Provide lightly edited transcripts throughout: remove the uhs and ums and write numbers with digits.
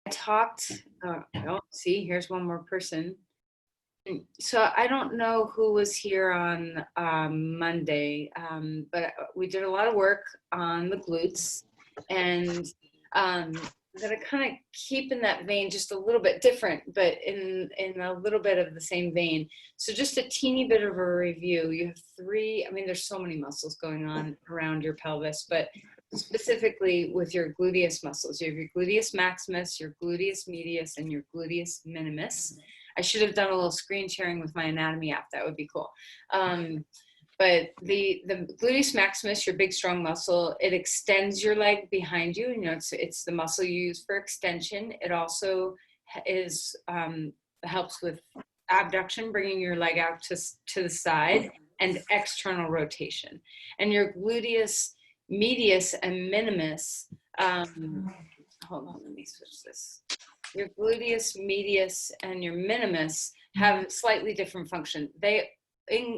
I talked, oh, see, here's one more person. So I don't know who was here on Monday, but we did a lot of work on the glutes, and I'm gonna kind of keep in that vein, just a little bit different, but in a little bit of the same vein. So just a teeny bit of a review. You have three. I mean, there's so many muscles going on around your pelvis, but specifically with your gluteus muscles, you have your gluteus maximus, your gluteus medius, and your gluteus minimus. I should have done a little screen sharing with my anatomy app. That would be cool. But the gluteus maximus, your big strong muscle, it extends your leg behind you. You know, it's the muscle you use for extension. It also is helps with abduction, bringing your leg out to the side, and external rotation. And your gluteus medius and minimus. Hold on, let me switch this. Your gluteus medius and your minimus have slightly different function. They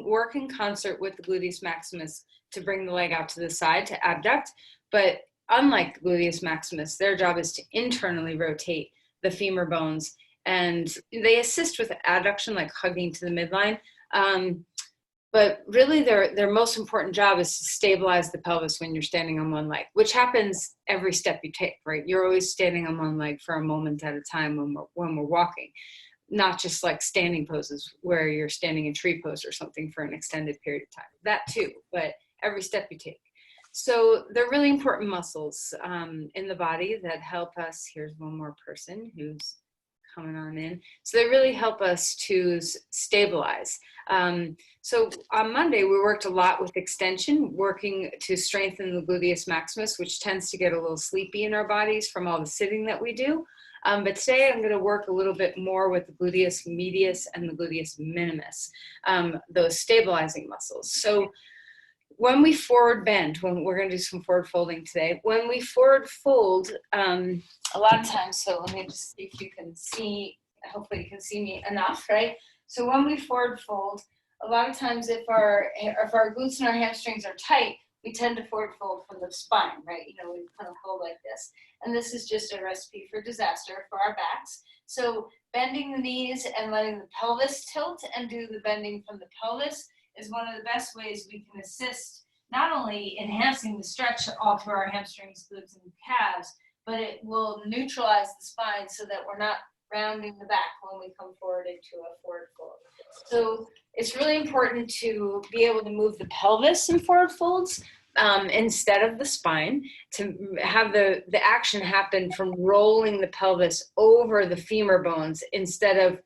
work in concert with the gluteus maximus to bring the leg out to the side to abduct, but unlike gluteus maximus, their job is to internally rotate the femur bones, and they assist with adduction, like hugging to the midline. But really their most important job is to stabilize the pelvis when you're standing on one leg, which happens every step you take, right? You're always standing on one leg for a moment at a time when we're walking, not just like standing poses where you're standing in tree pose or something for an extended period of time. That too, but every step you take. So they're really important muscles in the body that help us. Here's one more person who's coming on in. So they really help us to stabilize. So on Monday, we worked a lot with extension, working to strengthen the gluteus maximus, which tends to get a little sleepy in our bodies from all the sitting that we do. But today I'm going to work a little bit more with the gluteus medius and the gluteus minimus, those stabilizing muscles. So when we forward bend, when we're going to do some forward folding today, when we forward fold, a lot of times, so let me just see if you can see, hopefully you can see me enough, right? So when we forward fold, a lot of times if our glutes and our hamstrings are tight, we tend to forward fold from the spine, right? You know, we kind of fold like this. And this is just a recipe for disaster for our backs. So bending the knees and letting the pelvis tilt and do the bending from the pelvis is one of the best ways we can assist, not only enhancing the stretch all through our hamstrings, glutes, and calves, but it will neutralize the spine so that we're not rounding the back when we come forward into a forward fold. So it's really important to be able to move the pelvis in forward folds instead of the spine, to have the action happen from rolling the pelvis over the femur bones instead of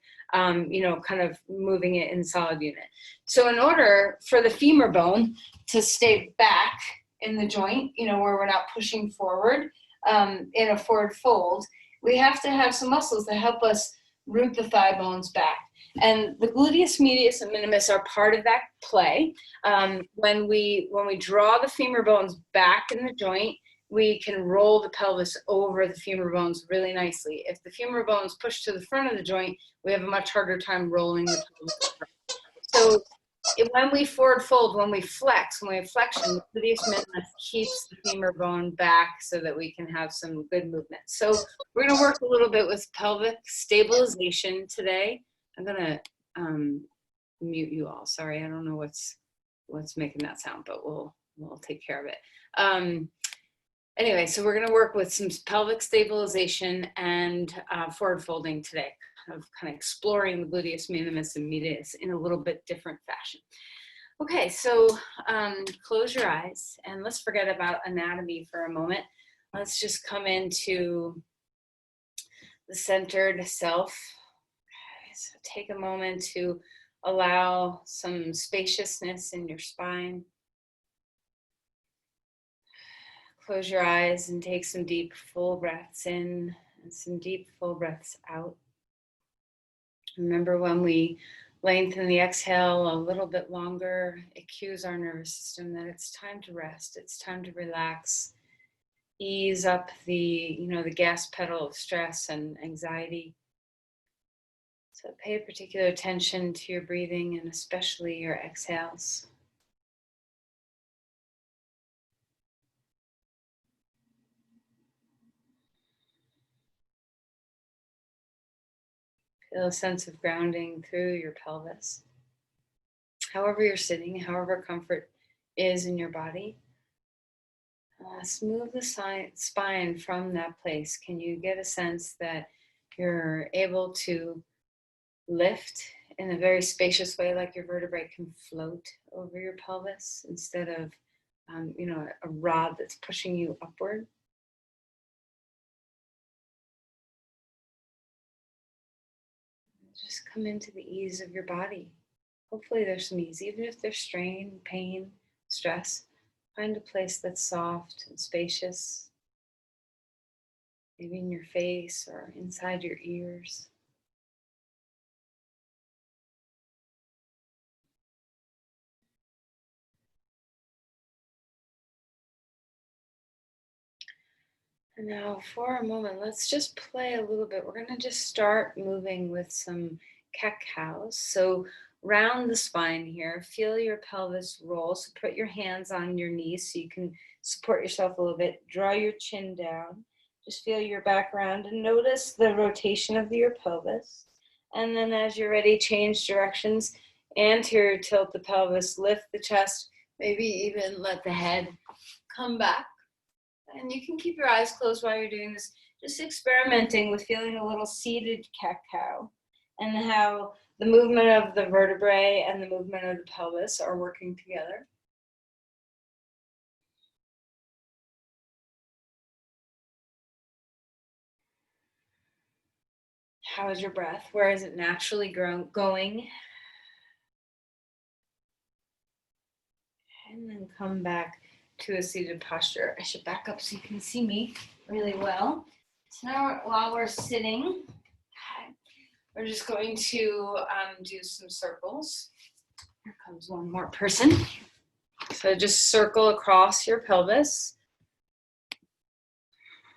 you know, kind of moving it in solid unit. So in order for the femur bone to stay back in the joint, you know, where we're not pushing forward in a forward fold, we have to have some muscles that help us root the thigh bones back. And the gluteus medius and minimus are part of that play. When we draw the femur bones back in the joint, we can roll the pelvis over the femur bones really nicely. If the femur bones push to the front of the joint, we have a much harder time rolling the pelvis. So when we forward fold, when we flex, when we have flexion, the gluteus minimus keeps the femur bone back so that we can have some good movement. So we're going to work a little bit with pelvic stabilization today. I'm going to mute you all. Sorry, I don't know what's making that sound, but we'll take care of it. Anyway, so we're going to work with some pelvic stabilization and forward folding today, kind of exploring the gluteus minimus and medius in a little bit different fashion. Okay, so close your eyes and let's forget about anatomy for a moment. Let's just come into the centered self. Okay, so take a moment to allow some spaciousness in your spine. Close your eyes and take some deep, full breaths in and some deep, full breaths out. Remember, when we lengthen the exhale a little bit longer, it cues our nervous system that it's time to rest. It's time to relax, ease up the gas pedal of stress and anxiety. So pay particular attention to your breathing and especially your exhales. Feel a sense of grounding through your pelvis. However you're sitting, however comfort is in your body, smooth the spine from that place. Can you get a sense that you're able to lift in a very spacious way, like your vertebrae can float over your pelvis instead of, a rod that's pushing you upward? Just come into the ease of your body. Hopefully there's some ease, even if there's strain, pain, stress. Find a place that's soft and spacious, maybe in your face or inside your ears. And now for a moment, let's just play a little bit. We're going to just start moving with some cat-cows. So round the spine here, feel your pelvis roll. So put your hands on your knees so you can support yourself a little bit. Draw your chin down. Just feel your back round and notice the rotation of your pelvis. And then as you're ready, change directions. Anterior tilt the pelvis, lift the chest, maybe even let the head come back. And you can keep your eyes closed while you're doing this, just experimenting with feeling a little seated cat-cow and how the movement of the vertebrae and the movement of the pelvis are working together. How is your breath? Where is it naturally going? And then come back to a seated posture. I should back up so you can see me really well. So now while we're sitting, we're just going to do some circles. Here comes one more person. So just circle across your pelvis.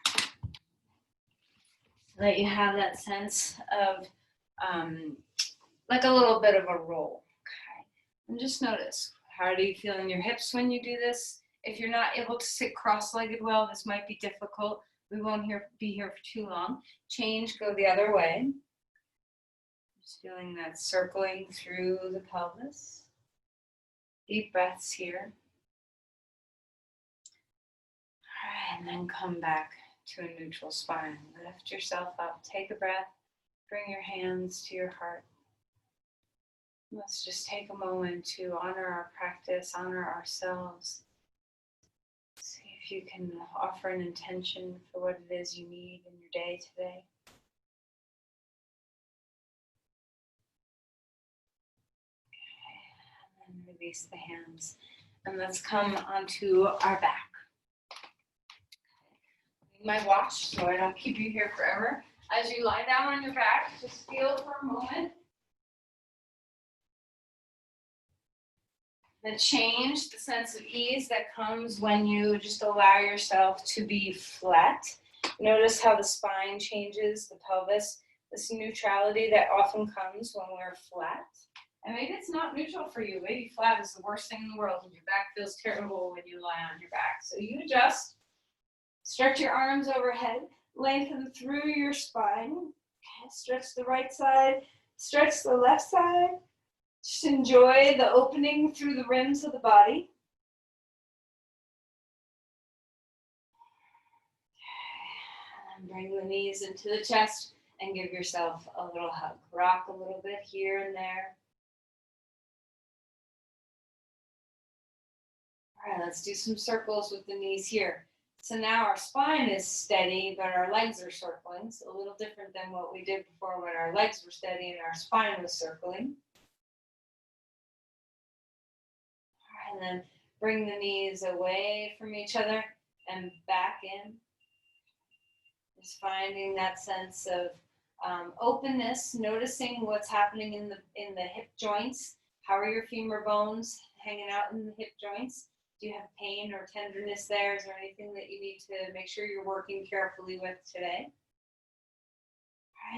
So that you have that sense of like a little bit of a roll. Okay. And just notice, how do you feel in your hips when you do this? If you're not able to sit cross-legged well, this might be difficult. We won't be here for too long. Change, go the other way. Just feeling that circling through the pelvis. Deep breaths here. All right, and then come back to a neutral spine. Lift yourself up, take a breath, bring your hands to your heart. Let's just take a moment to honor our practice, honor ourselves. See if you can offer an intention for what it is you need in your day today. Okay, and then release the hands. And let's come onto our back. My watch so I don't keep you here forever. As you lie down on your back, just feel for a moment the change, the sense of ease that comes when you just allow yourself to be flat. Notice how the spine changes, the pelvis, this neutrality that often comes when we're flat. And maybe it's not neutral for you. Maybe flat is the worst thing in the world and your back feels terrible when you lie on your back. So you adjust, stretch your arms overhead, lengthen through your spine. Okay, stretch the right side, stretch the left side. Just enjoy the opening through the rims of the body. Okay. And bring the knees into the chest and give yourself a little hug. Rock a little bit here and there. All right, let's do some circles with the knees here. So now our spine is steady, but our legs are circling. So a little different than what we did before when our legs were steady and our spine was circling. And then bring the knees away from each other and back in. Just finding that sense of openness, noticing what's happening in the hip joints. How are your femur bones hanging out in the hip joints? Do you have pain or tenderness there? Is there anything that you need to make sure you're working carefully with today?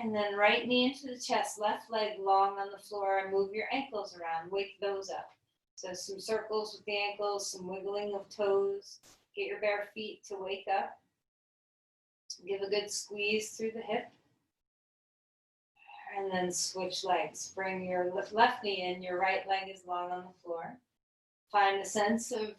And then right knee into the chest, left leg long on the floor, and move your ankles around. Wake those up. So some circles with the ankles, some wiggling of toes. Get your bare feet to wake up. Give a good squeeze through the hip. And then switch legs. Bring your left knee in, your right leg is long on the floor. Find a sense of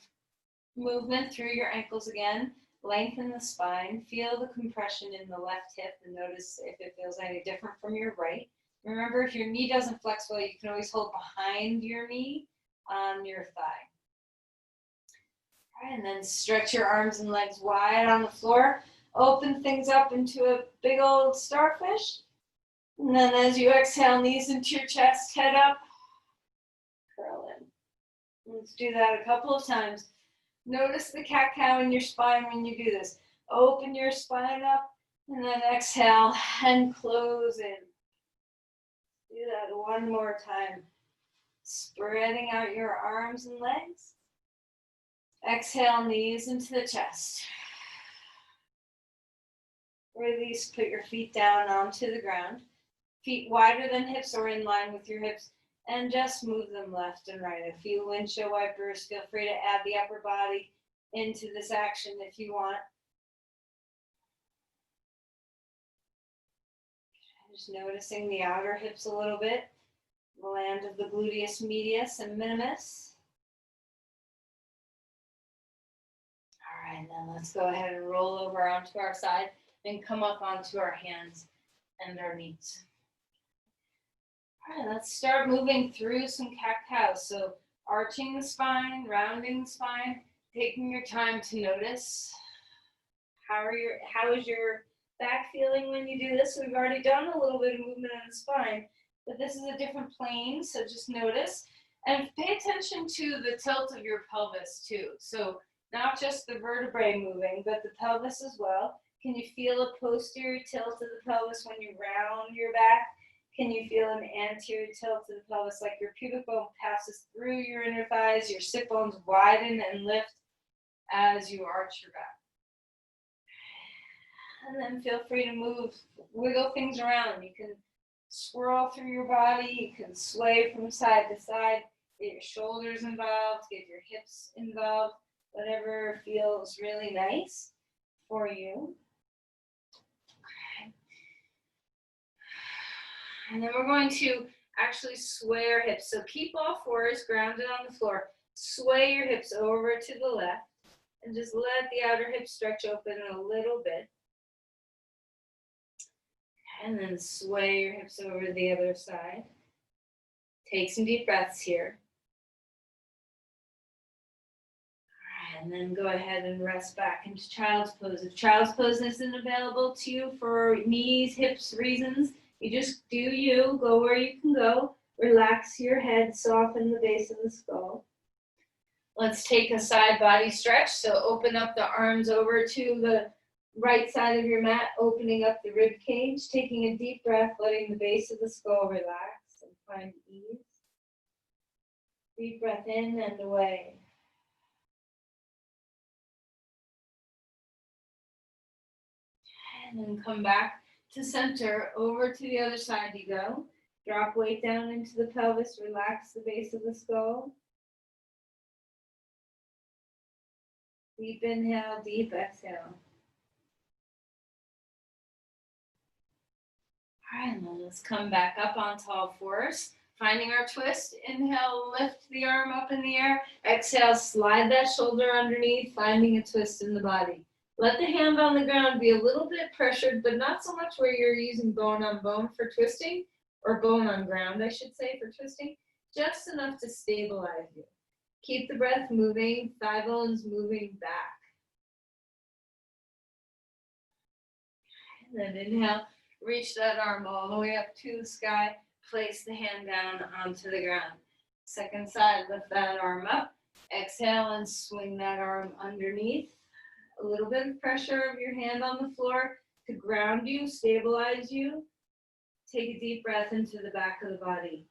movement through your ankles again. Lengthen the spine. Feel the compression in the left hip and notice if it feels any different from your right. Remember, if your knee doesn't flex well, you can always hold behind your knee on your thigh. All right, and then stretch your arms and legs wide on the floor. Open things up into a big old starfish. And then as you exhale, knees into your chest, head up, curl in. Let's do that a couple of times. Notice the cat-cow in your spine when you do this. Open your spine up, and then exhale and close in. Do that one more time. Spreading out your arms and legs. Exhale, knees into the chest. Release, put your feet down onto the ground. Feet wider than hips or in line with your hips, and just move them left and right. A few windshield wipers. Feel free to add the upper body into this action if you want. Just noticing the outer hips a little bit. The land of the gluteus medius and minimus. All right, then let's go ahead and roll over onto our side and come up onto our hands and our knees. All right, let's start moving through some cat-cows. So arching the spine, rounding the spine, taking your time to notice how is your back feeling when you do this. We've already done a little bit of movement on the spine, but this is a different plane, so just notice. And pay attention to the tilt of your pelvis too. So not just the vertebrae moving, but the pelvis as well. Can you feel a posterior tilt of the pelvis when you round your back? Can you feel an anterior tilt of the pelvis, like your pubic bone passes through your inner thighs, your sit bones widen and lift as you arch your back? And then feel free to move, wiggle things around. You can swirl through your body, you can sway from side to side, get your shoulders involved, get your hips involved, whatever feels really nice for you. And then we're going to actually sway our hips. So keep all fours grounded on the floor. Sway your hips over to the left and just let the outer hips stretch open a little bit. And then sway your hips over to the other side. Take some deep breaths here. All right, and then go ahead and rest back into child's pose. If child's pose isn't available to you for knees, hips reasons, you just do you, go where you can go. Relax your head, soften the base of the skull. Let's take a side body stretch. So open up the arms over to the right side of your mat, opening up the rib cage, taking a deep breath, letting the base of the skull relax and find ease. Deep breath in and away. And then come back to center, over to the other side you go. Drop weight down into the pelvis, relax the base of the skull. Deep inhale, deep exhale. All right, and then let's come back up onto all fours. Finding our twist, inhale, lift the arm up in the air. Exhale, slide that shoulder underneath, finding a twist in the body. Let the hand on the ground be a little bit pressured, but not so much where you're using bone on bone for twisting, or bone on ground, I should say, for twisting. Just enough to stabilize you. Keep the breath moving, thigh bones moving back. And then inhale, reach that arm all the way up to the sky. Place the hand down onto the ground. Second side, lift that arm up. Exhale and swing that arm underneath. A little bit of pressure of your hand on the floor to ground you, stabilize you. Take a deep breath into the back of the body.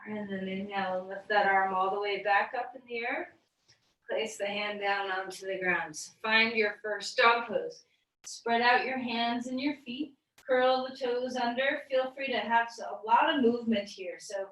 And then inhale, lift that arm all the way back up in the air. Place the hand down onto the ground. Find your first dog pose. Spread out your hands and your feet. Curl the toes under. Feel free to have a lot of movement here. So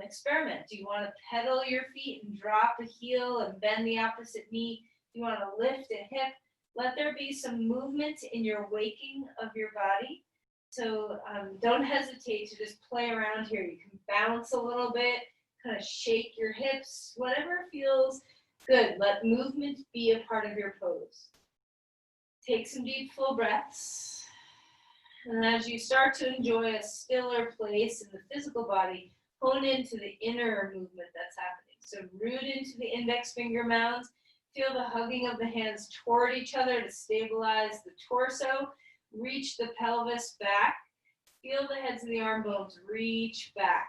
experiment. Do you want to pedal your feet and drop a heel and bend the opposite knee? Do you want to lift a hip? Let there be some movement in your waking of your body. So don't hesitate to just play around here. You can bounce a little bit, kind of shake your hips, whatever feels good. Let movement be a part of your pose. Take some deep, full breaths. And as you start to enjoy a stiller place in the physical body, hone into the inner movement that's happening. So root into the index finger mounds. Feel the hugging of the hands toward each other to stabilize the torso. Reach the pelvis back. Feel the heads of the arm bones reach back.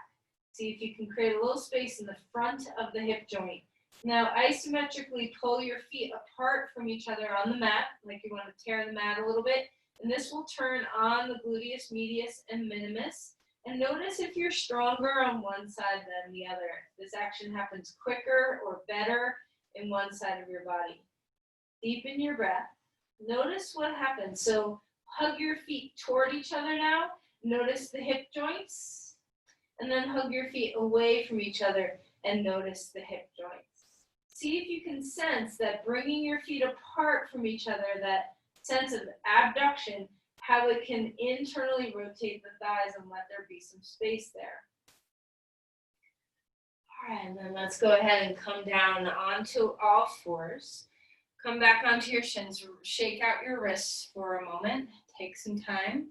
See if you can create a little space in the front of the hip joint. Now isometrically pull your feet apart from each other on the mat, like you want to tear the mat a little bit. And this will turn on the gluteus medius and minimus. And notice if you're stronger on one side than the other. This action happens quicker or better in one side of your body. Deepen your breath. Notice what happens. So hug your feet toward each other now. Notice the hip joints. And then hug your feet away from each other and notice the hip joints. See if you can sense that bringing your feet apart from each other, that sense of abduction, how it can internally rotate the thighs and let there be some space there. All right, and then let's go ahead and come down onto all fours. Come back onto your shins, shake out your wrists for a moment. Take some time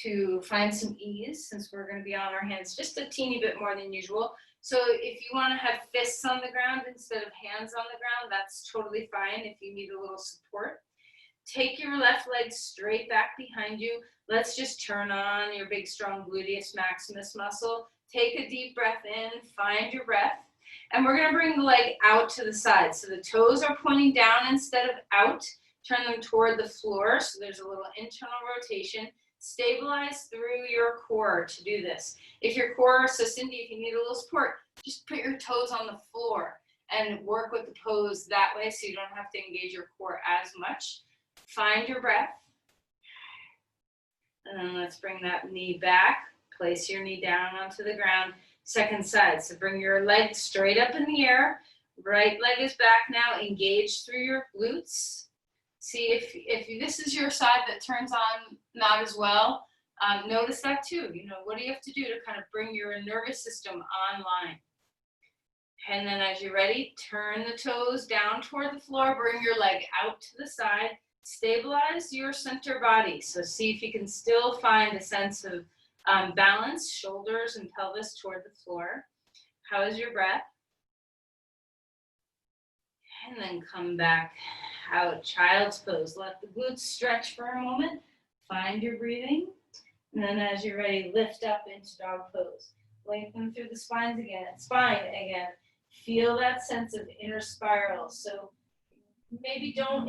to find some ease since we're going to be on our hands just a teeny bit more than usual. So if you want to have fists on the ground instead of hands on the ground, that's totally fine if you need a little support. Take your left leg straight back behind you. Let's just turn on your big, strong gluteus maximus muscle. Take a deep breath in, find your breath. And we're going to bring the leg out to the side. So the toes are pointing down instead of out. Turn them toward the floor so there's a little internal rotation. Stabilize through your core to do this. If your core, so Cindy, if you need a little support, just put your toes on the floor and work with the pose that way so you don't have to engage your core as much. Find your breath. And then let's bring that knee back. Place your knee down onto the ground. Second side. So bring your leg straight up in the air. Right leg is back now. Engage through your glutes. See if this is your side that turns on not as well. Notice that too. You know, what do you have to do to kind of bring your nervous system online? And then as you're ready, turn the toes down toward the floor. Bring your leg out to the side. Stabilize your center body. So see if you can still find a sense of balance, shoulders and pelvis toward the floor. How is your breath? And then come back out, child's pose. Let the glutes stretch for a moment. Find your breathing. And then as you're ready, lift up into dog pose. Lengthen through the spine again. Feel that sense of inner spiral. So maybe don't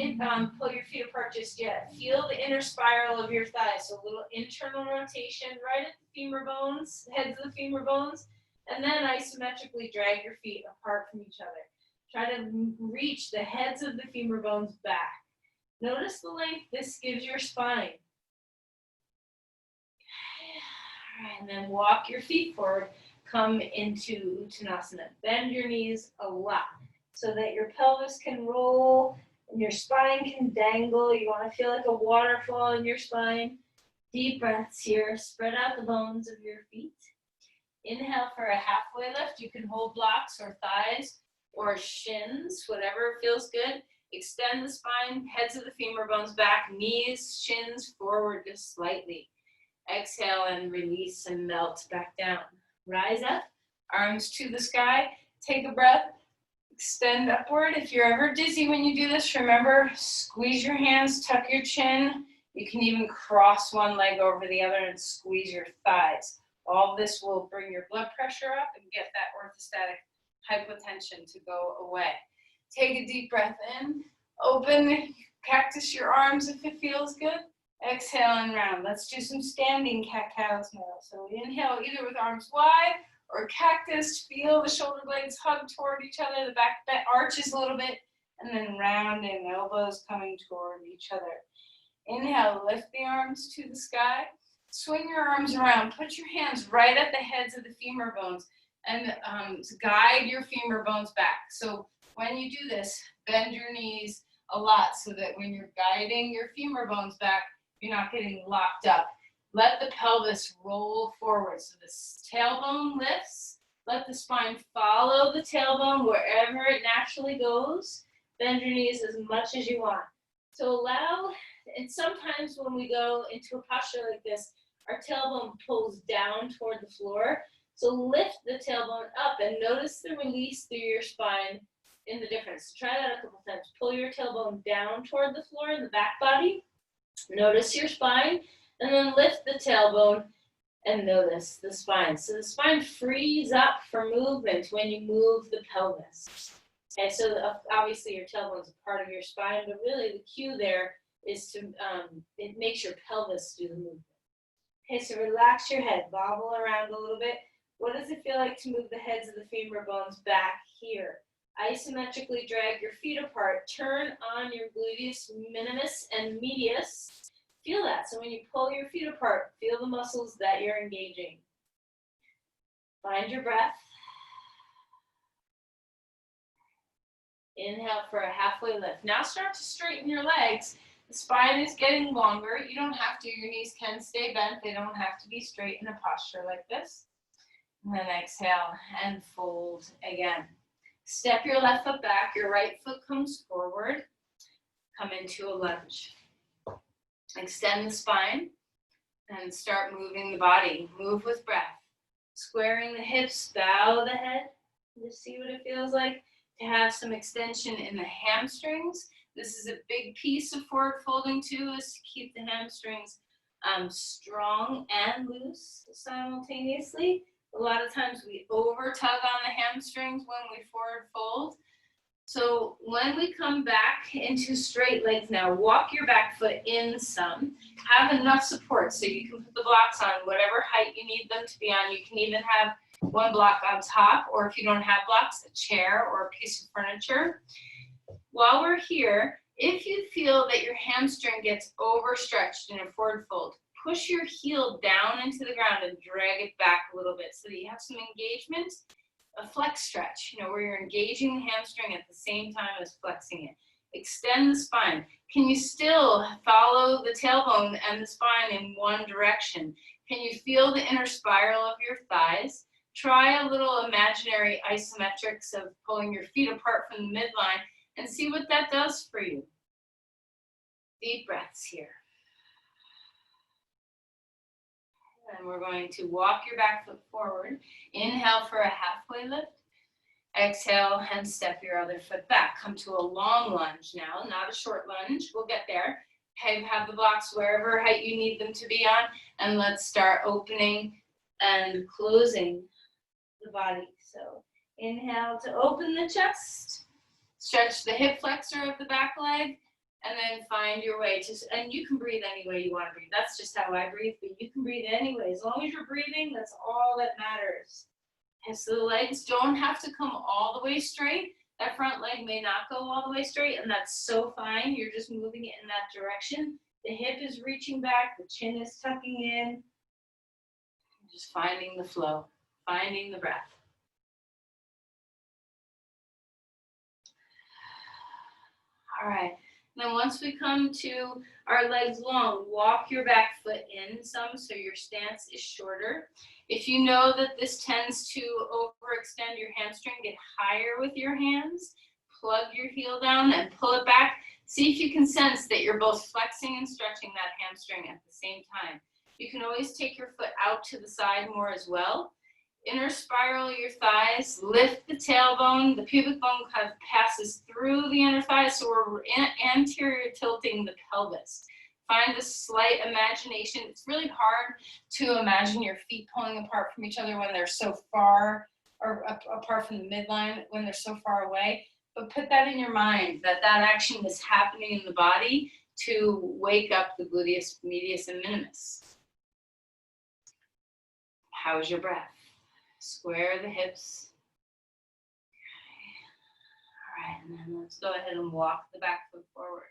pull your feet apart just yet. Feel the inner spiral of your thighs. So a little internal rotation right at the femur bones, heads of the femur bones, and then isometrically drag your feet apart from each other. Try to reach the heads of the femur bones back. Notice the length this gives your spine. All right, and then walk your feet forward. Come into Uttanasana. Bend your knees a lot so that your pelvis can roll and your spine can dangle. You want to feel like a waterfall in your spine. Deep breaths here. Spread out the bones of your feet. Inhale for a halfway lift. You can hold blocks or thighs or shins, whatever feels good. Extend the spine, heads of the femur bones back, knees, shins forward just slightly. Exhale and release and melt back down. Rise up, arms to the sky. Take a breath, extend upward. If you're ever dizzy when you do this, remember, squeeze your hands, tuck your chin. You can even cross one leg over the other and squeeze your thighs. All this will bring your blood pressure up and get that orthostatic hypotension to go away. Take a deep breath in. Open, cactus your arms if it feels good. Exhale and round. Let's do some standing cat-cows now. So inhale either with arms wide or cactus. Feel the shoulder blades hug toward each other. The back arches a little bit. And then rounding, elbows coming toward each other. Inhale, lift the arms to the sky. Swing your arms around. Put your hands right at the heads of the femur bones. and to guide your femur bones back. So when you do this, bend your knees a lot so that when you're guiding your femur bones back, you're not getting locked up. Let the pelvis roll forward. So this tailbone lifts. Let the spine follow the tailbone wherever it naturally goes. Bend your knees as much as you want. So allow, and sometimes when we go into a posture like this, our tailbone pulls down toward the floor. So lift the tailbone up and notice the release through your spine in the difference. Try that a couple times. Pull your tailbone down toward the floor in the back body. Notice your spine, and then lift the tailbone and notice the spine. So the spine frees up for movement when you move the pelvis. And so obviously your tailbone is a part of your spine, but really the cue there is to, it makes your pelvis do the movement. Okay, so relax your head, bobble around a little bit. What does it feel like to move the heads of the femur bones back here? Isometrically drag your feet apart. Turn on your gluteus minimus and medius. Feel that. So when you pull your feet apart, feel the muscles that you're engaging. Find your breath. Inhale for a halfway lift. Now start to straighten your legs. The spine is getting longer. You don't have to. Your knees can stay bent. They don't have to be straight in a posture like this. And then exhale and fold again. Step your left foot back. Your right foot comes forward. Come into a lunge. Extend the spine and start moving the body. Move with breath. Squaring the hips, bow the head. Just see what it feels like to have some extension in the hamstrings. This is a big piece of forward folding too, is to keep the hamstrings strong and loose simultaneously. A lot of times we over tug on the hamstrings when we forward fold. So when we come back into straight legs now, walk your back foot in some. Have enough support so you can put the blocks on whatever height you need them to be on. You can even have one block on top, or if you don't have blocks, a chair or a piece of furniture. While we're here, if you feel that your hamstring gets overstretched in a forward fold, push your heel down into the ground and drag it back a little bit so that you have some engagement. A flex stretch, where you're engaging the hamstring at the same time as flexing it. Extend the spine. Can you still follow the tailbone and the spine in one direction? Can you feel the inner spiral of your thighs? Try a little imaginary isometrics of pulling your feet apart from the midline and see what that does for you. Deep breaths here. And we're going to walk your back foot forward. Inhale for a halfway lift. Exhale and step your other foot back. Come to a long lunge now, not a short lunge. We'll get there. Okay, have the blocks wherever height you need them to be on. And let's start opening and closing the body. So inhale to open the chest. Stretch the hip flexor of the back leg. And then find your way to, and you can breathe any way you want to breathe. That's just how I breathe, but you can breathe anyway. As long as you're breathing, that's all that matters. And so the legs don't have to come all the way straight. That front leg may not go all the way straight, and that's so fine. You're just moving it in that direction. The hip is reaching back, the chin is tucking in. Just finding the flow, finding the breath. All right. Then once we come to our legs long, walk your back foot in some so your stance is shorter. If you know that this tends to overextend your hamstring, get higher with your hands, plug your heel down and pull it back. See if you can sense that you're both flexing and stretching that hamstring at the same time. You can always take your foot out to the side more as well. Inner spiral your thighs, lift the tailbone. The pubic bone kind of passes through the inner thighs, so we're anterior tilting the pelvis. Find a slight imagination. It's really hard to imagine your feet pulling apart from each other when they're so far, or apart from the midline when they're so far away. But put that in your mind, that action is happening in the body to wake up the gluteus medius and minimus. How's your breath? Square the hips. Okay. All right, and then let's go ahead and walk the back foot forward.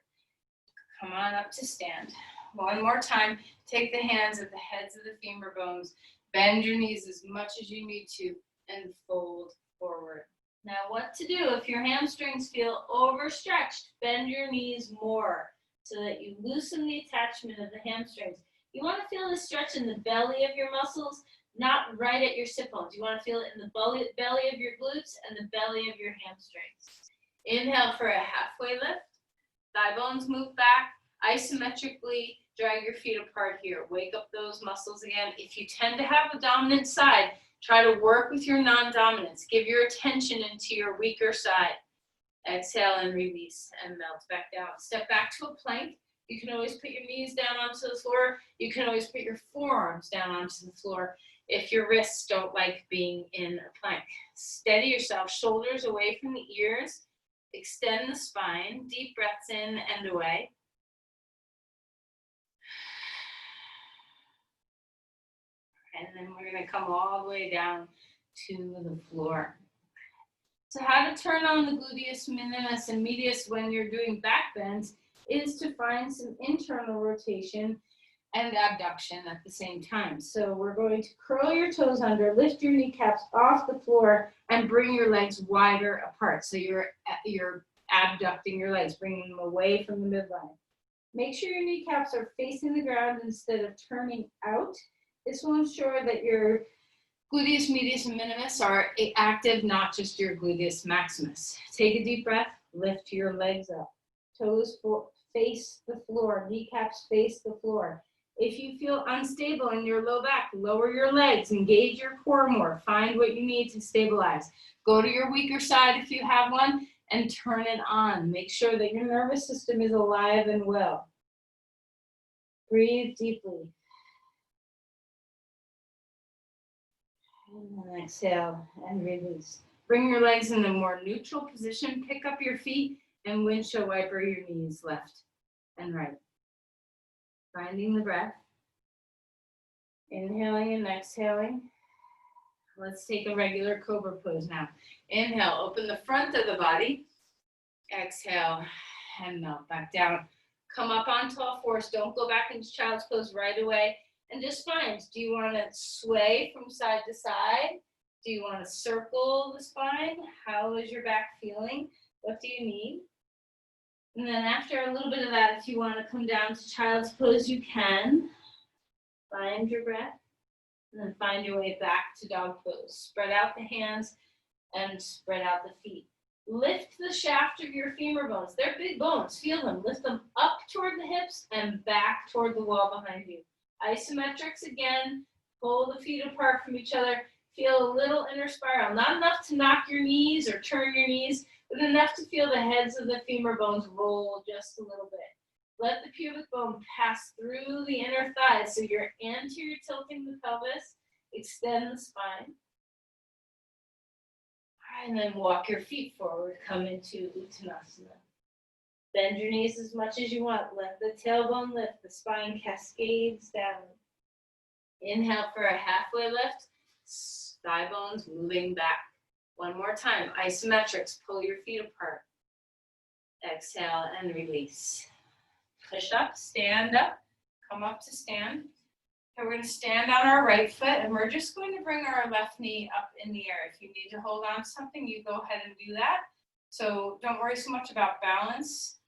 Come on up to stand. One more time. Take the hands at the heads of the femur bones. Bend your knees as much as you need to, and fold forward. Now what to do if your hamstrings feel overstretched? Bend your knees more so that you loosen the attachment of the hamstrings. You want to feel the stretch in the belly of your muscles, not right at your sit bones. You want to feel it in the belly of your glutes and the belly of your hamstrings. Inhale for a halfway lift. Thigh bones move back. Isometrically drag your feet apart here. Wake up those muscles again. If you tend to have a dominant side, try to work with your non-dominance. Give your attention into your weaker side. Exhale and release and melt back down. Step back to a plank. You can always put your knees down onto the floor. You can always put your forearms down onto the floor if your wrists don't like being in a plank. Steady yourself, shoulders away from the ears. Extend the spine. Deep breaths in and away. And then we're going to come all the way down to the floor. So how to turn on the gluteus minimus and medius when you're doing back bends is to find some internal rotation and abduction at the same time. So we're going to curl your toes under, lift your kneecaps off the floor, and bring your legs wider apart. So you're abducting your legs, bringing them away from the midline. Make sure your kneecaps are facing the ground instead of turning out. This will ensure that your gluteus medius and minimus are active, not just your gluteus maximus. Take a deep breath, lift your legs up. Toes face the floor, kneecaps face the floor. If you feel unstable in your low back, lower your legs, engage your core more, find what you need to stabilize. Go to your weaker side if you have one and turn it on. Make sure that your nervous system is alive and well. Breathe deeply. And then exhale and release. Bring your legs in a more neutral position. Pick up your feet and windshield wiper your knees left and right. Finding the breath. Inhaling and exhaling. Let's take a regular cobra pose now. Inhale, open the front of the body. Exhale and melt back down. Come up onto all fours. Don't go back into child's pose right away. And just find, do you want to sway from side to side? Do you want to circle the spine? How is your back feeling? What do you need? And then after a little bit of that, if you want to come down to child's pose, you can. Find your breath. And then find your way back to dog pose. Spread out the hands and spread out the feet. Lift the shaft of your femur bones. They're big bones. Feel them. Lift them up toward the hips and back toward the wall behind you. Isometrics again. Pull the feet apart from each other. Feel a little inner spiral. Not enough to knock your knees or turn your knees, but enough to feel the heads of the femur bones roll just a little bit. Let the pubic bone pass through the inner thighs so you're anterior tilting the pelvis. Extend the spine. And then walk your feet forward. Come into Uttanasana. Bend your knees as much as you want. Let the tailbone lift. The spine cascades down. Inhale for a halfway lift. Thigh bones moving back. One more time. Isometrics. Pull your feet apart. Exhale and release. Push up. Stand up. Come up to stand. And we're going to stand on our right foot, and we're just going to bring our left knee up in the air. If you need to hold on to something, you go ahead and do that. So don't worry so much about balance,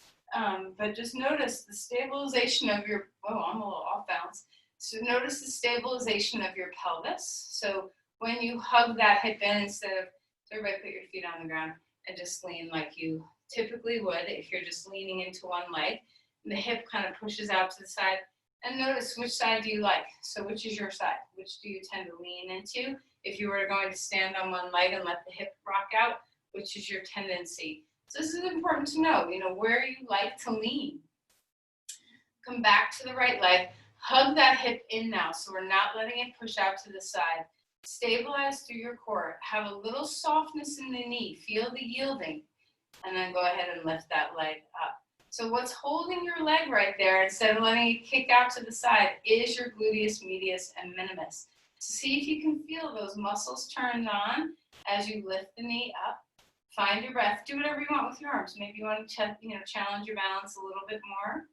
but just notice the stabilization of your, oh, I'm a little off balance. So notice the stabilization of your pelvis. So when you hug that hip in, instead of, so everybody put your feet on the ground and just lean like you typically would if you're just leaning into one leg. The hip kind of pushes out to the side. And notice which side do you like. So which is your side? Which do you tend to lean into? If you were going to stand on one leg and let the hip rock out, which is your tendency? So this is important to know, where you like to lean. Come back to the right leg. Hug that hip in now, so we're not letting it push out to the side. Stabilize through your core. Have a little softness in the knee. Feel the yielding. And then go ahead and lift that leg up. So what's holding your leg right there, instead of letting it kick out to the side, is your gluteus medius and minimus. So see if you can feel those muscles turned on as you lift the knee up. Find your breath. Do whatever you want with your arms. Maybe you want to challenge your balance a little bit more.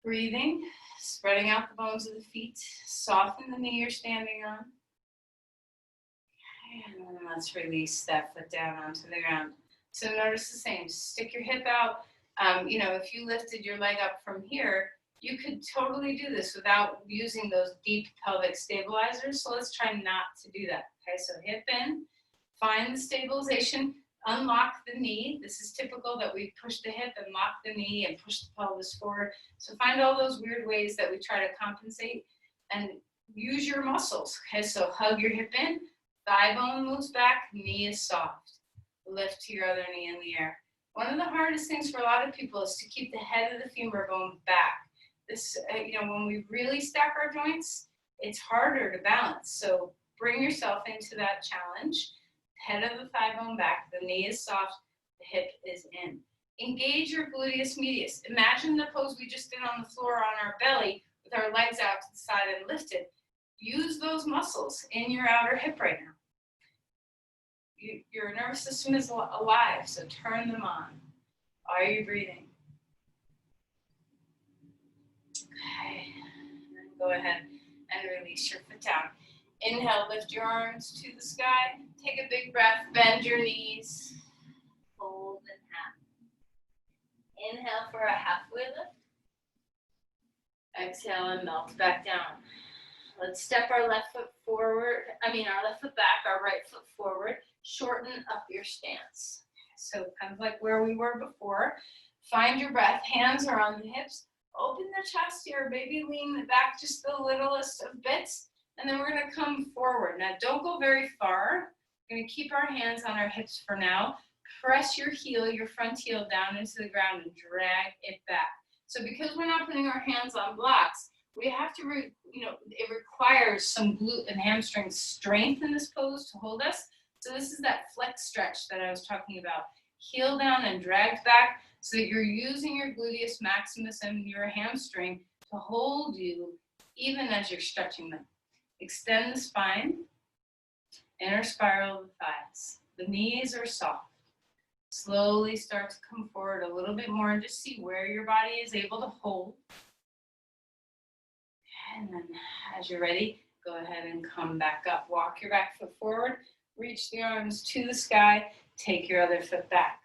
Breathing, spreading out the bones of the feet. Soften the knee you're standing on. And then let's release that foot down onto the ground. So notice the same, stick your hip out. If you lifted your leg up from here, you could totally do this without using those deep pelvic stabilizers. So let's try not to do that. Okay, so hip in, find the stabilization, unlock the knee. This is typical that we push the hip and lock the knee and push the pelvis forward. So find all those weird ways that we try to compensate and use your muscles. Okay, so hug your hip in, thigh bone moves back, knee is soft. Lift to your other knee in the air. One of the hardest things for a lot of people is to keep the head of the femur bone back. This, when we really stack our joints, it's harder to balance. So bring yourself into that challenge. Head of the thigh bone back, the knee is soft, the hip is in. Engage your gluteus medius. Imagine the pose we just did on the floor on our belly with our legs out to the side and lifted. Use those muscles in your outer hip right now. Your nervous system is alive, so turn them on. Are you breathing? Okay, and then go ahead and release your foot down. Inhale, lift your arms to the sky. Take a big breath, bend your knees. Fold in half. Inhale for a halfway lift. Exhale and melt back down. Let's step our left foot back, our right foot forward. Shorten up your stance. So kind of like where we were before. Find your breath, hands are on the hips. Open the chest here, maybe lean it back just the littlest of bits. And then we're gonna come forward. Now don't go very far. We're gonna keep our hands on our hips for now. Press your heel, your front heel down into the ground and drag it back. So because we're not putting our hands on blocks, we have to, it requires some glute and hamstring strength in this pose to hold us. So this is that flex stretch that I was talking about. Heel down and dragged back so that you're using your gluteus maximus and your hamstring to hold you even as you're stretching them. Extend the spine, inner spiral of the thighs. The knees are soft. Slowly start to come forward a little bit more and just see where your body is able to hold. And then as you're ready, go ahead and come back up. Walk your back foot forward, reach the arms to the sky, take your other foot back.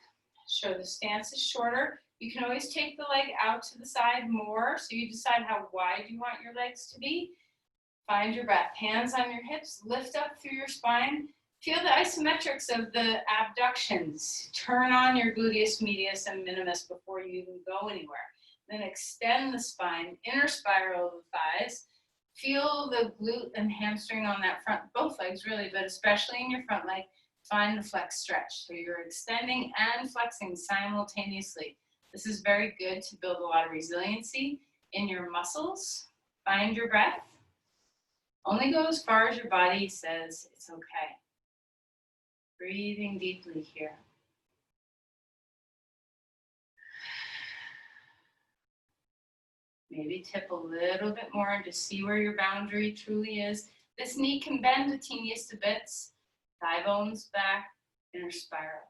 Show the stance is shorter. You can always take the leg out to the side more, so you decide how wide you want your legs to be. Find your breath, hands on your hips, lift up through your spine. Feel the isometrics of the abductions. Turn on your gluteus medius and minimus before you even go anywhere. Then extend the spine, inner spiral of the thighs. Feel the glute and hamstring on that front, both legs really, but especially in your front leg. Find the flex stretch. So you're extending and flexing simultaneously. This is very good to build a lot of resiliency in your muscles. Find your breath. Only go as far as your body says it's okay. Breathing deeply here. Maybe tip a little bit more and just see where your boundary truly is. This knee can bend the teeniest of bits. Thigh bones back, inner spiral.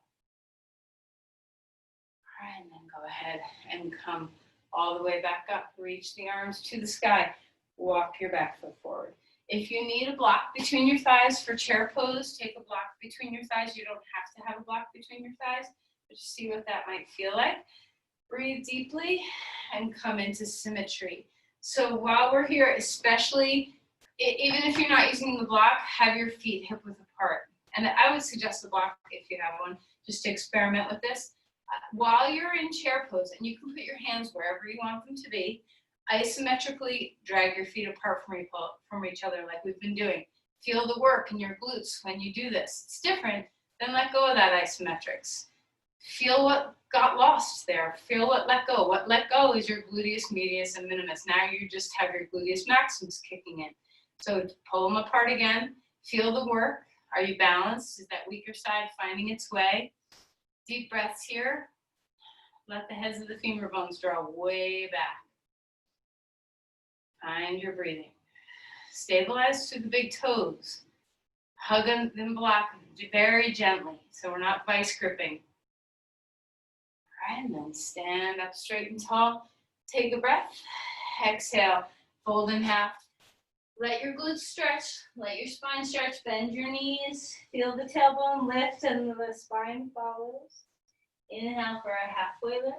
All right, and then go ahead and come all the way back up. Reach the arms to the sky. Walk your back foot forward. If you need a block between your thighs for chair pose, take a block between your thighs. You don't have to have a block between your thighs, but just see what that might feel like. Breathe deeply and come into symmetry. So while we're here, especially, even if you're not using the block, have your feet hip width apart. And I would suggest the block if you have one, just to experiment with this. While you're in chair pose, and you can put your hands wherever you want them to be, isometrically drag your feet apart from each other like we've been doing. Feel the work in your glutes when you do this. It's different than let go of that isometrics. Feel what got lost there. Feel what let go. What let go is your gluteus medius and minimus. Now you just have your gluteus maximus kicking in. So pull them apart again. Feel the work. Are you balanced? Is that weaker side finding its way? Deep breaths here. Let the heads of the femur bones draw way back. Find your breathing. Stabilize through the big toes. Hug and block very gently, so we're not vice gripping. All right, and then stand up straight and tall. Take a breath. Exhale, fold in half. Let your glutes stretch, let your spine stretch, bend your knees, feel the tailbone lift and the spine follows. Inhale for a halfway lift.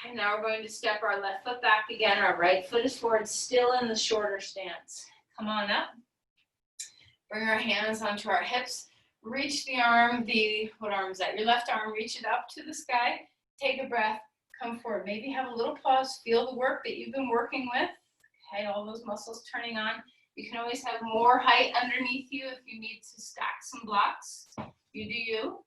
And now we're going to step our left foot back again. Our right foot is forward, still in the shorter stance. Come on up. Bring our hands onto our hips. Reach the arm, what arm is that? Your left arm, reach it up to the sky. Take a breath, come forward. Maybe have a little pause, feel the work that you've been working with. Okay, all those muscles turning on. You can always have more height underneath you if you need to stack some blocks. You do you.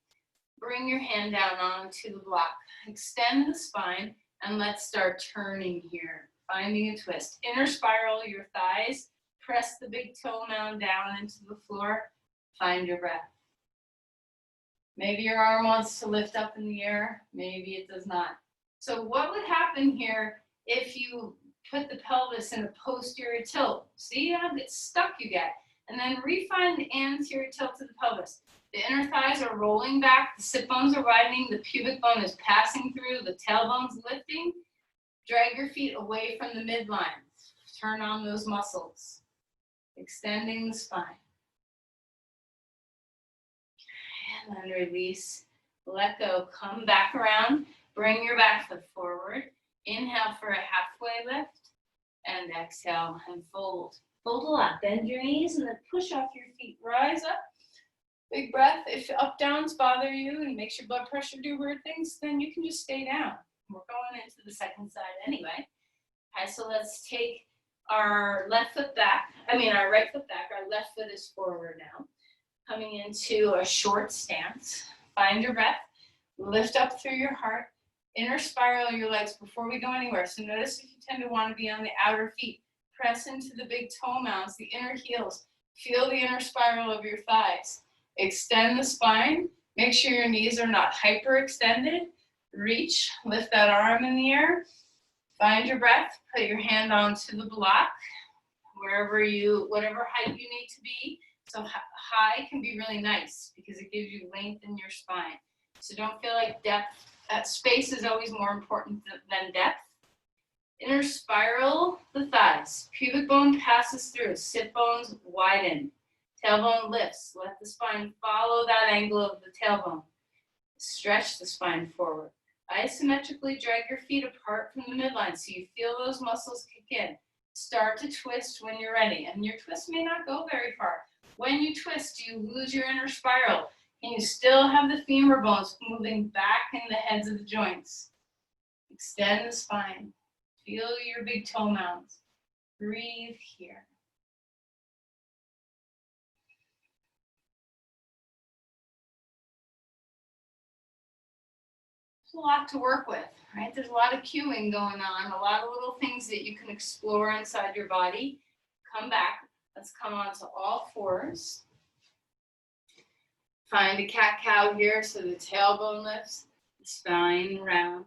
Bring your hand down onto the block. Extend the spine, and let's start turning here. Finding a twist. Inner spiral your thighs. Press the big toe mound down into the floor. Find your breath. Maybe your arm wants to lift up in the air. Maybe it does not. So what would happen here if you put the pelvis in a posterior tilt? See how stuck you get? And then refine the anterior tilt to the pelvis. The inner thighs are rolling back, the sit bones are widening, the pubic bone is passing through, the tailbone's lifting. Drag your feet away from the midline. Turn on those muscles. Extending the spine. And then release, let go, come back around, bring your back foot forward. Inhale for a halfway lift, and exhale and fold. Fold a lot, bend your knees and then push off your feet, rise up. Big breath. If up downs bother you and makes your blood pressure do weird things, then you can just stay down. We're going into the second side anyway. Okay, so let's take our right foot back. Our left foot is forward now. Coming into a short stance. Find your breath. Lift up through your heart. Inner spiral your legs before we go anywhere. So notice if you tend to want to be on the outer feet. Press into the big toe mounds, the inner heels. Feel the inner spiral of your thighs. Extend the spine. Make sure your knees are not hyperextended. Reach, lift that arm in the air. Find your breath. Put your hand onto the block, whatever height you need to be. So high can be really nice because it gives you length in your spine. So don't feel like depth. Space is always more important than depth. Inner spiral the thighs. Pubic bone passes through. Sit bones widen. Tailbone lifts. Let the spine follow that angle of the tailbone. Stretch the spine forward. Isometrically drag your feet apart from the midline so you feel those muscles kick in. Start to twist when you're ready. And your twist may not go very far. When you twist, you lose your inner spiral. And you still have the femur bones moving back in the heads of the joints. Extend the spine. Feel your big toe mounds. Breathe here. There's a lot to work with, right? There's a lot of cueing going on, a lot of little things that you can explore inside your body. Come back. Let's come onto all fours. Find a cat-cow here so the tailbone lifts, the spine rounds.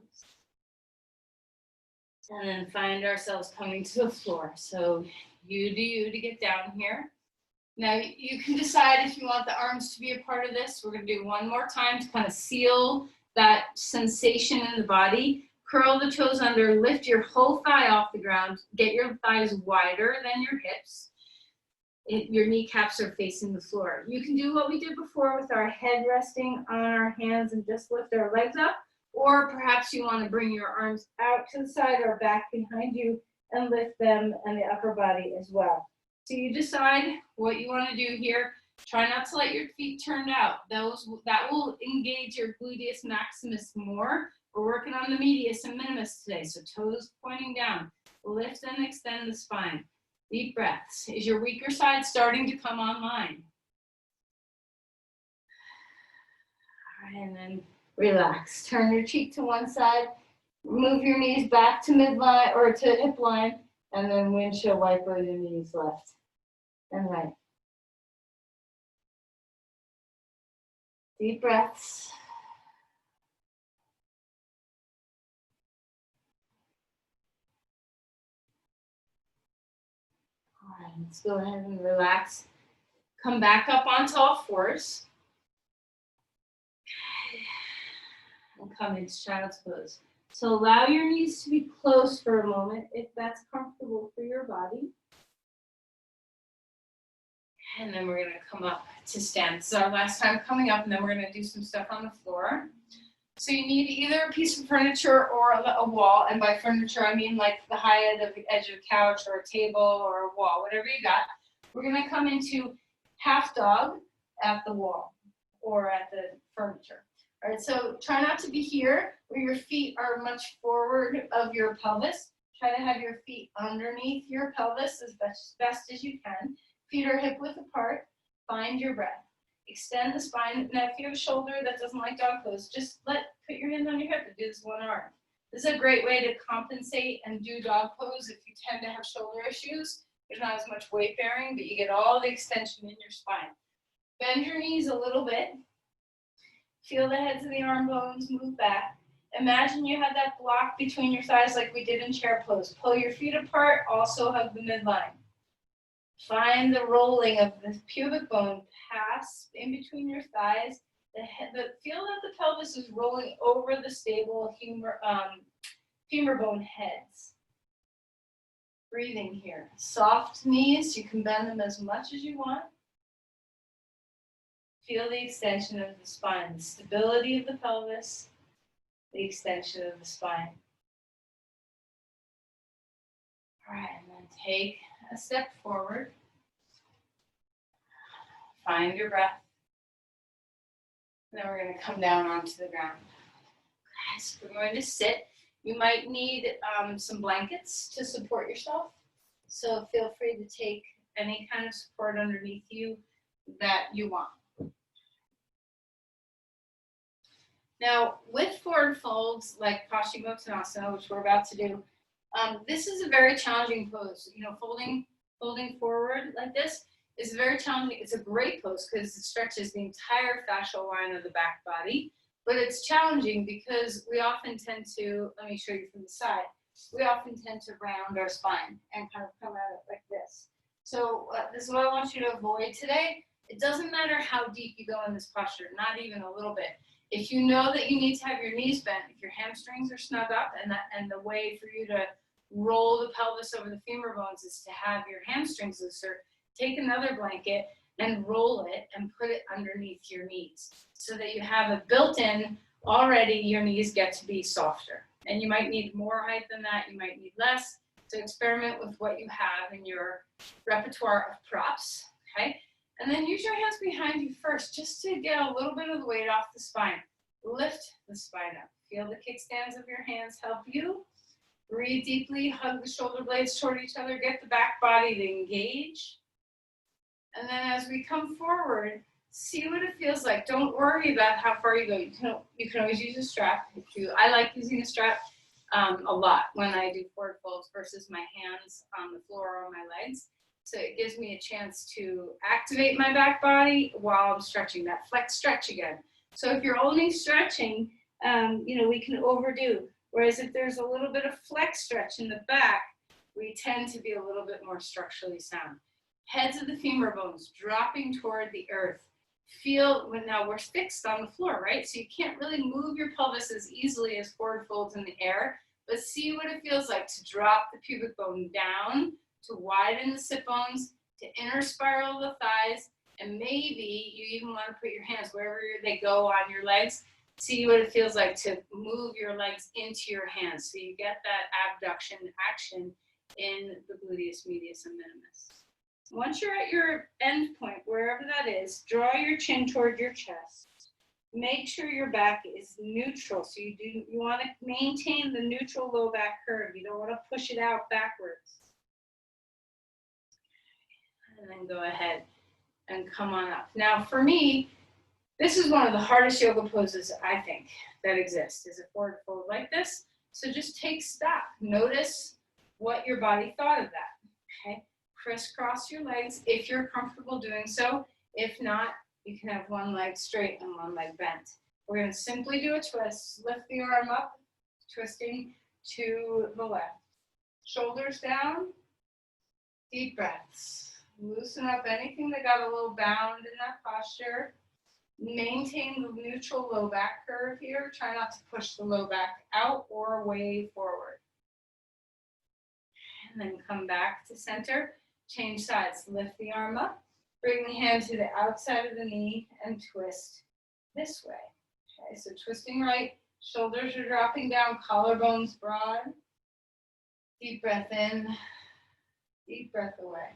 And then find ourselves coming to the floor. So you do you to get down here. Now you can decide if you want the arms to be a part of this. We're going to do one more time to kind of seal that sensation in the body. Curl the toes under, lift your whole thigh off the ground. Get your thighs wider than your hips. Your kneecaps are facing the floor. You can do what we did before with our head resting on our hands and just lift our legs up. Or perhaps you want to bring your arms out to the side or back behind you and lift them and the upper body as well. So you decide what you want to do here. Try not to let your feet turn out. That will engage your gluteus maximus more. We're working on the medius and minimus today, so toes pointing down. Lift and extend the spine. Deep breaths. Is your weaker side starting to come online? All right, and then relax. Turn your cheek to one side. Move your knees back to midline or to hip line, and then windshield wiper your knees left and right. Deep breaths. All right, let's go ahead and relax. Come back up onto all fours. And come into child's pose. So allow your knees to be close for a moment if that's comfortable for your body. And then we're gonna come up to stand. This is our last time coming up, and then we're gonna do some stuff on the floor. So you need either a piece of furniture or a wall, and by furniture I mean like the high end of the edge of the couch or a table or a wall, whatever you got. We're gonna come into half dog at the wall or at the furniture. All right, so try not to be here where your feet are much forward of your pelvis. Try to have your feet underneath your pelvis as best as you can. Feet are hip width apart. Find your breath. Extend the spine. Now, if you have a shoulder that doesn't like dog pose, just put your hands on your hip and do this one arm. This is a great way to compensate and do dog pose if you tend to have shoulder issues. There's not as much weight bearing, but you get all the extension in your spine. Bend your knees a little bit. Feel the heads of the arm bones move back. Imagine you had that block between your thighs like we did in chair pose. Pull your feet apart, also hug the midline. Find the rolling of the pubic bone past in between your thighs. Feel that the pelvis is rolling over the stable femur bone heads. Breathing here. Soft knees, you can bend them as much as you want. Feel the extension of the spine, the stability of the pelvis, the extension of the spine. All right, and then take a step forward. Find your breath. Then we're going to come down onto the ground. Okay, so we're going to sit. You might need some blankets to support yourself. So feel free to take any kind of support underneath you that you want. Now, with forward folds like Paschimottanasana, which we're about to do, this is a very challenging pose. You know, folding forward like this is very challenging. It's a great pose because it stretches the entire fascial line of the back body, but it's challenging because we often tend to, let me show you from the side, we often tend to round our spine and kind of come at it like this. So this is what I want you to avoid today. It doesn't matter how deep you go in this posture, not even a little bit. If you know that you need to have your knees bent, if your hamstrings are snug up, and the way for you to roll the pelvis over the femur bones is to have your hamstrings looser, take another blanket and roll it and put it underneath your knees so that you have it built in already. Your knees get to be softer, and you might need more height than that. You might need less. So experiment with what you have in your repertoire of props, okay? And then use your hands behind you first just to get a little bit of the weight off the spine. Lift the spine up. Feel the kickstands of your hands help you. Breathe deeply, hug the shoulder blades toward each other, get the back body to engage. And then as we come forward, see what it feels like. Don't worry about how far you go. You can always use a strap. I like using a strap a lot when I do forward folds versus my hands on the floor or my legs. So it gives me a chance to activate my back body while I'm stretching, that flex stretch again. So if you're only stretching, we can overdo. Whereas if there's a little bit of flex stretch in the back, we tend to be a little bit more structurally sound. Heads of the femur bones dropping toward the earth. Now we're fixed on the floor, right? So you can't really move your pelvis as easily as forward folds in the air, but see what it feels like to drop the pubic bone down, to widen the sit bones, to inner spiral the thighs, and maybe you even want to put your hands wherever they go on your legs. See what it feels like to move your legs into your hands so you get that abduction action in the gluteus medius and minimus. Once you're at your end point, wherever that is, draw your chin toward your chest. Make sure your back is neutral. So you want to maintain the neutral low back curve. You don't want to push it out backwards. And then go ahead and come on up. Now for me, this is one of the hardest yoga poses I think that exists, is a forward fold like this. So just take stock. Notice what your body thought of that, okay? Crisscross your legs if you're comfortable doing so. If not, you can have one leg straight and one leg bent. We're going to simply do a twist. Lift the arm up, twisting to the left. Shoulders down, deep breaths. Loosen up anything that got a little bound in that posture. Maintain the neutral low back curve here. Try not to push the low back out or way forward. And then come back to center. Change sides. Lift the arm up. Bring the hand to the outside of the knee and twist this way. Okay, so twisting right, shoulders are dropping down, collarbones broad. Deep breath in, deep breath away.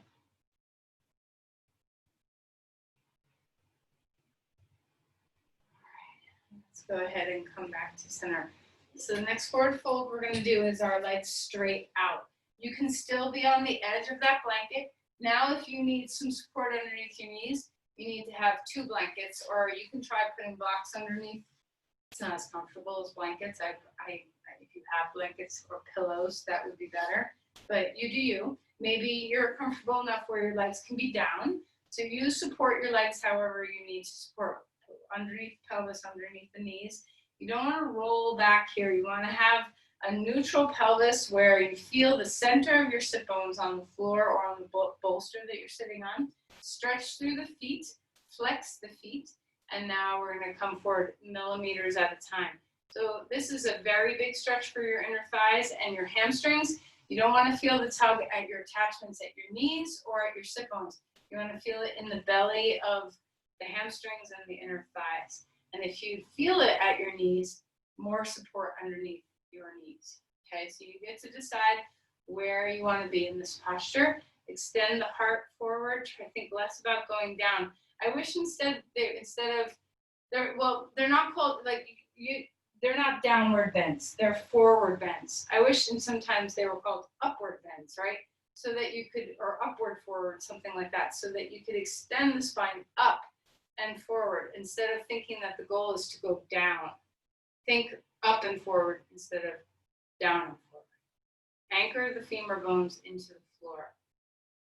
Let's go ahead and come back to center. So the next forward fold we're going to do is our legs straight out. You can still be on the edge of that blanket. Now if you need some support underneath your knees, you need to have 2 blankets, or you can try putting blocks underneath. It's not as comfortable as blankets. If you have blankets or pillows, that would be better. But you do you. Maybe you're comfortable enough where your legs can be down. So you support your legs however you need to support underneath the pelvis, underneath the knees. You don't want to roll back here. You want to have a neutral pelvis where you feel the center of your sit bones on the floor or on the bolster that you're sitting on. Stretch through the feet, flex the feet, and now we're going to come forward millimeters at a time. So this is a very big stretch for your inner thighs and your hamstrings. You don't want to feel the tug at your attachments at your knees or at your sit bones. You want to feel it in the belly of the hamstrings and the inner thighs. And if you feel it at your knees, more support underneath your knees. Okay, so you get to decide where you want to be in this posture. Extend the heart forward. Try to think less about going down. I wish they're not called they're not downward bends. They're forward bends. I wish and sometimes they were called upward bends, right? So that you could, or upward forward, something like that, so that you could extend the spine up and forward instead of thinking that the goal is to go down. Think up and forward instead of down and forward. Anchor the femur bones into the floor.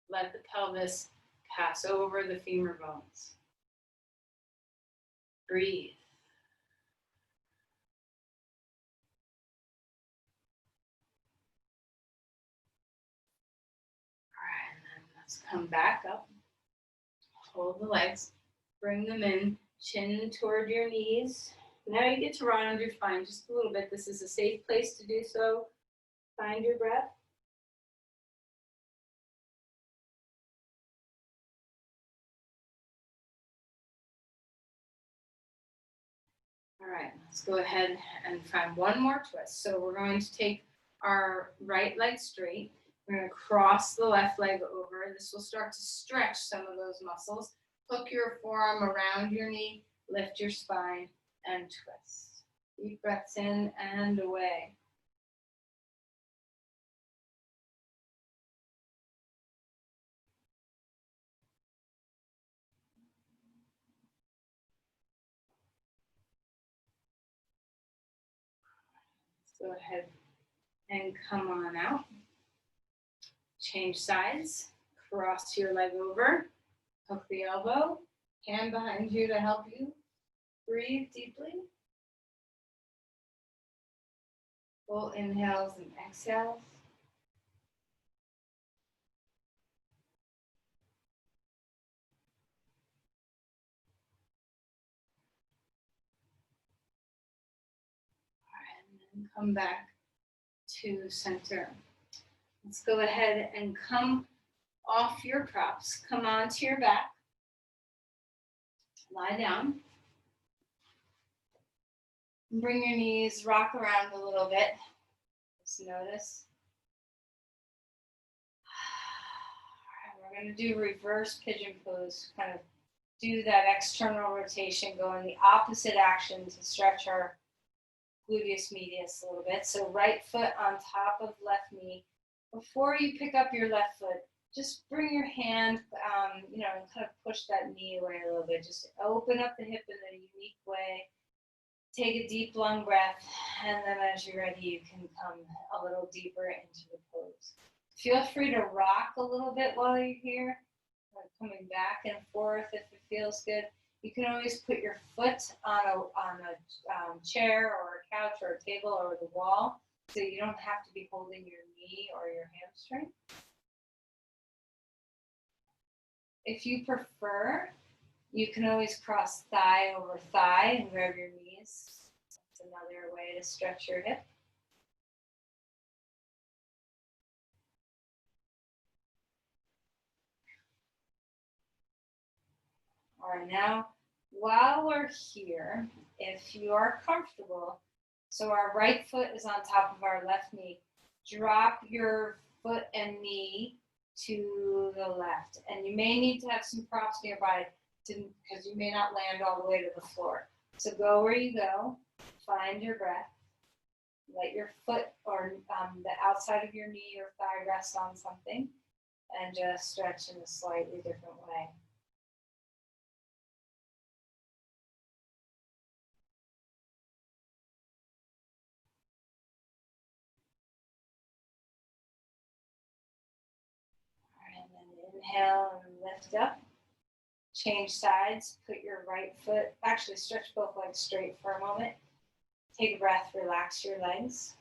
Let the pelvis pass over the femur bones. Breathe. All right, and then let's come back up. Hold the legs, bring them in, chin toward your knees. Now you get to round your spine just a little bit. This is a safe place to do so. Find your breath. All right, let's go ahead and find one more twist. So we're going to take our right leg straight. We're going to cross the left leg over. This will start to stretch some of those muscles. Hook your forearm around your knee, lift your spine, and twist. Deep breaths in and away. Go ahead and come on out. Change sides. Cross your leg over. Hook the elbow. Hand behind you to help you. Breathe deeply. Full inhales and exhales. And then come back to center. Let's go ahead and come off your props. Come onto your back. Lie down. Bring your knees, rock around a little bit. Just notice. All right, we're going to do reverse pigeon pose. Kind of do that external rotation, go in the opposite action to stretch our gluteus medius a little bit. So right foot on top of left knee. Before you pick up your left foot, just bring your hand, and kind of push that knee away a little bit. Just open up the hip in a unique way. Take a deep, long breath, and then as you're ready, you can come a little deeper into the pose. Feel free to rock a little bit while you're here, coming back and forth if it feels good. You can always put your foot on a chair or a couch or a table or the wall, so you don't have to be holding your knee or your hamstring. If you prefer, you can always cross thigh over thigh and grab your knees. That's another way to stretch your hip. All right, now while we're here, if you are comfortable, so our right foot is on top of our left knee, drop your foot and knee to the left. And you may need to have some props nearby because you may not land all the way to the floor. So go where you go, find your breath. Let your foot or the outside of your knee or thigh rest on something and just stretch in a slightly different way. All right, and then inhale and lift up. Change sides, put your right foot, actually stretch both legs straight for a moment. Take a breath, relax your legs.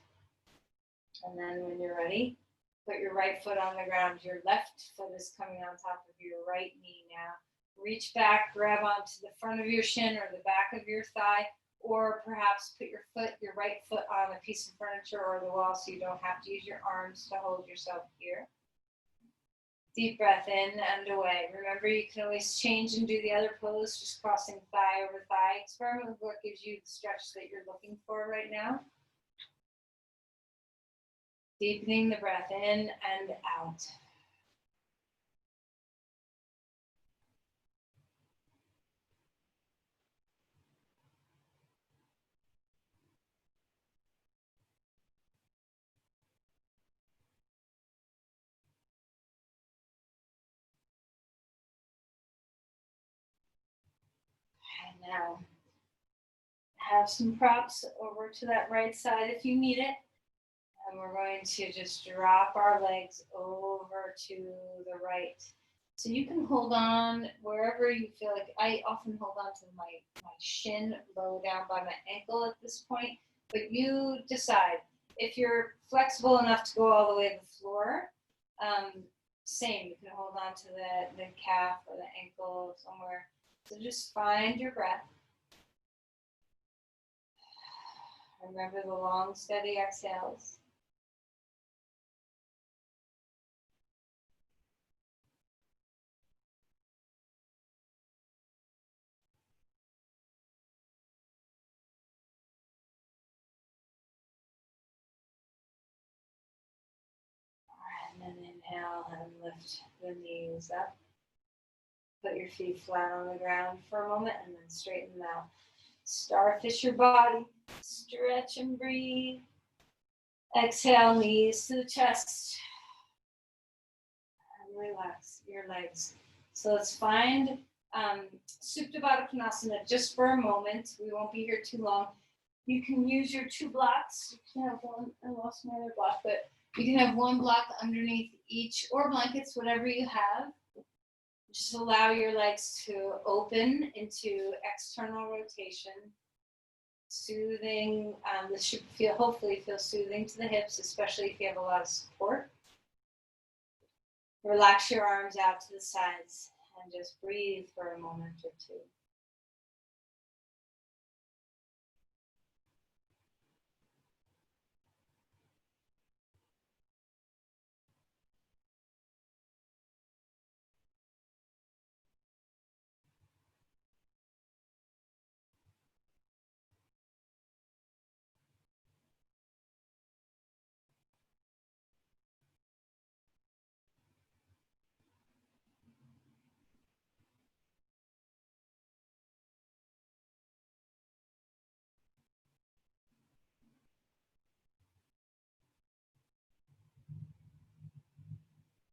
And then when you're ready, put your right foot on the ground. Your left foot is coming on top of your right knee now. Reach back, grab onto the front of your shin or the back of your thigh, or perhaps put your right foot on a piece of furniture or the wall so you don't have to use your arms to hold yourself here. Deep breath in and away. Remember, you can always change and do the other pose, just crossing thigh over thigh. Experiment with what gives you the stretch that you're looking for right now. Deepening the breath in and out. And now, have some props over to that right side if you need it. And we're going to just drop our legs over to the right. So you can hold on wherever you feel like. I often hold on to my shin low down by my ankle at this point, but you decide. If you're flexible enough to go all the way to the floor, same, you can hold on to the calf or the ankle somewhere. So just find your breath. Remember the long, steady exhales. And then inhale and lift the knees up. Put your feet flat on the ground for a moment and then straighten them out. Starfish your body. Stretch and breathe. Exhale, knees to the chest. And relax your legs. So let's find Supta Baddha Konasana just for a moment. We won't be here too long. You can use your two blocks. You can have one. I lost my other block, but you can have one block underneath each, or blankets, whatever you have. Just allow your legs to open into external rotation. Soothing. This should hopefully feel soothing to the hips, especially if you have a lot of support. Relax your arms out to the sides and just breathe for a moment or two.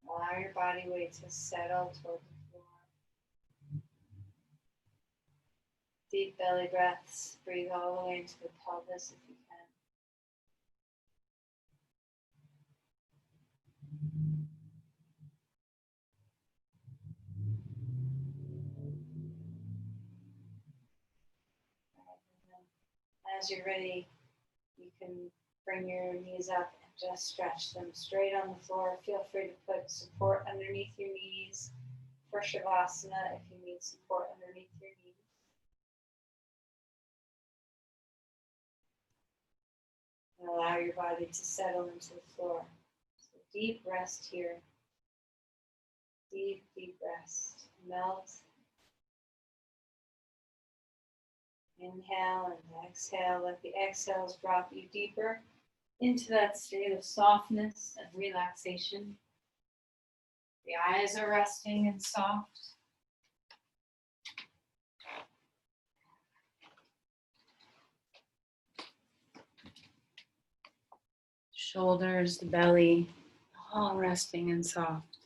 Allow your body weight to settle toward the floor. Deep belly breaths. Breathe all the way into the pelvis if you can. As you're ready, you can bring your knees up and just stretch them straight on the floor. Feel free to put support underneath your knees for Shavasana if you need support underneath your knees. And allow your body to settle into the floor. So deep rest here. Deep, deep rest. Melt Inhale and exhale. Let the exhales drop you deeper into that state of softness and relaxation. The eyes are resting and soft. Shoulders, the belly, all resting and soft.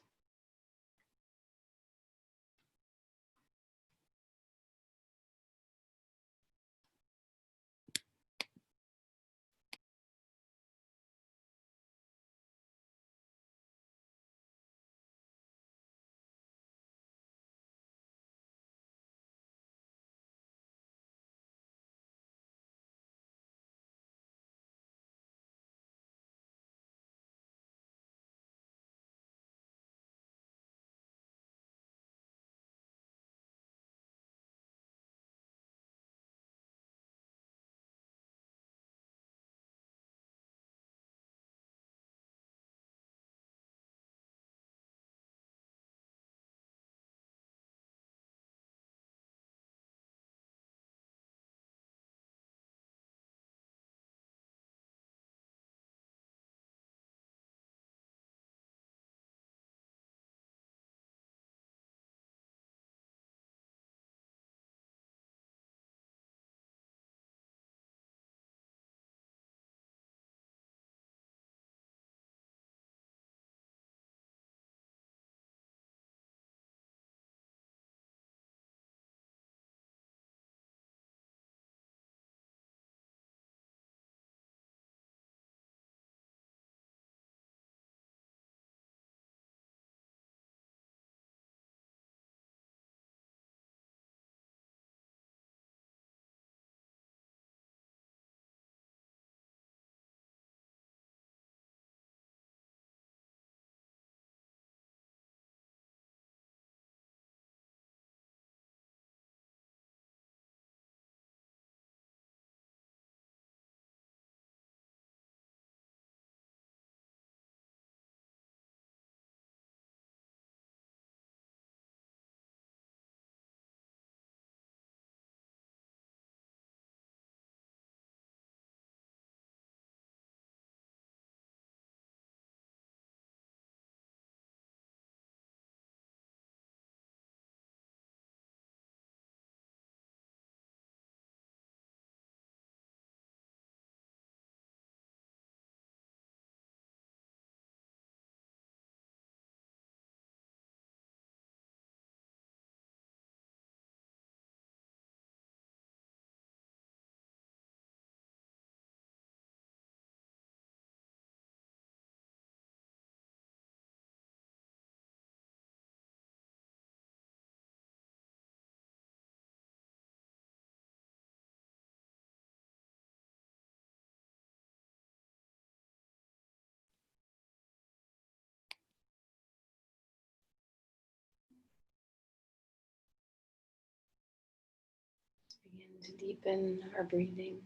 Begin to deepen our breathing.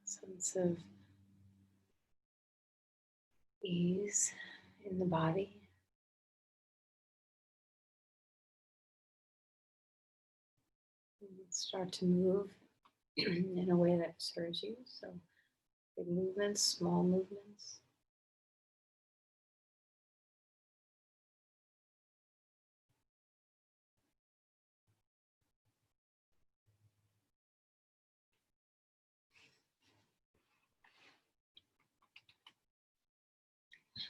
Sense of ease in the body. Start to move in a way that serves you. So big movements, small movements.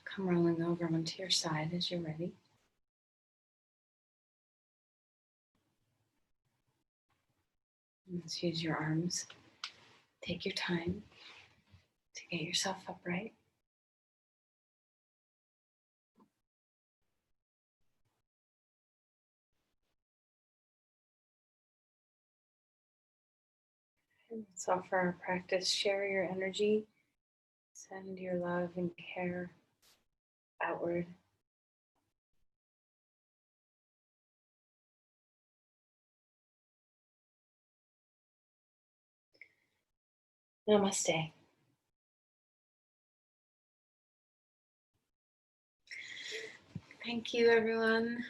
Come rolling over onto your side as you're ready. Let's use your arms. Take your time to get yourself upright. And let's offer our practice. Share your energy. Send your love and care outward. Namaste. Thank you, everyone.